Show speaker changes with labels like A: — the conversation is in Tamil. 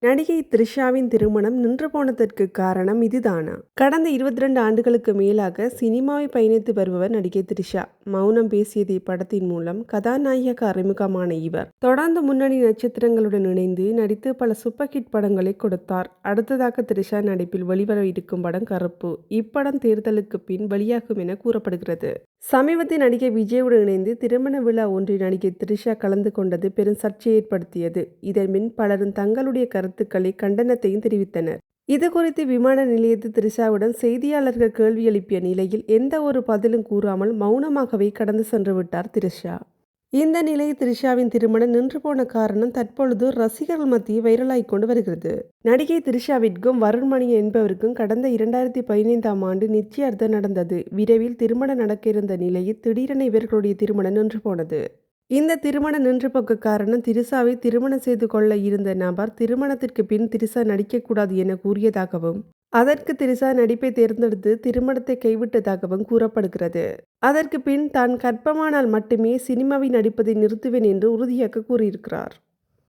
A: நடிகை த்ரிஷாவின் திருமணம் நின்று போனதற்கு காரணம் இதுதானா? கடந்த 22 ஆண்டுகளுக்கு மேலாக சினிமாவை பயணித்து வருபவர் நடிகை த்ரிஷா. மௌனம் பேசியதே படத்தின் மூலம் கதாநாயகியாக அறிமுகமான இவர் தொடர்ந்து முன்னணி நட்சத்திரங்களுடன் இணைந்து நடித்து பல சூப்பர் ஹிட் படங்களை கொடுத்தார். அடுத்ததாக த்ரிஷா நடிப்பில் வெளிவர இருக்கும் படம் கருப்பு. இப்படம் தேர்தலுக்கு பின் வெளியாகும் என கூறப்படுகிறது. சமீபத்தில் நடிகை விஜயுடன் இணைந்து திருமண விழா ஒன்றில் நடிகை த்ரிஷா கலந்து கொண்டது பெரும் சர்ச்சையை ஏற்படுத்தியது. இதன்பின் பலரும் தங்களுடைய கருத்துக்களை கண்டனத்தையும் தெரிவித்தனர். இது குறித்து விமான நிலையத்தில் த்ரிஷாவுடன் செய்தியாளர்கள் கேள்வி எழுப்பிய நிலையில் எந்த ஒரு பதிலும் கூறாமல் மௌனமாகவே கடந்து சென்று விட்டார் த்ரிஷா. இந்த நிலையில் த்ரிஷாவின் திருமணம் நின்று போன காரணம் தற்பொழுது ரசிகர்கள் மத்தியில் வைரலாகிக் கொண்டு வருகிறது. நடிகை த்ரிஷாவிற்கும் வருண்மணி என்பவருக்கும் கடந்த 2015ஆம் ஆண்டு நிச்சயார்த்தம் நடந்தது. விரைவில் திருமணம் நடக்க இருந்த நிலையில் திடீரென இவர்களுடைய திருமணம் நின்று போனது. இந்த திருமணம் நின்று போக்க காரணம் த்ரிஷாவை திருமணம் செய்து கொள்ள இருந்த நபர் திருமணத்திற்கு பின் த்ரிஷா நடிக்கக்கூடாது என கூறியதாகவும் அதற்கு த்ரிஷா நடிப்பை தேர்ந்தெடுத்து திருமணத்தை கைவிட்டதாகவும் கூறப்படுகிறது. அதற்கு பின் தான் கர்ப்பமானால் மட்டுமே சினிமாவில் நடிப்பதை நிறுத்துவேன் என்று உறுதியாக கூறியிருக்கிறார்.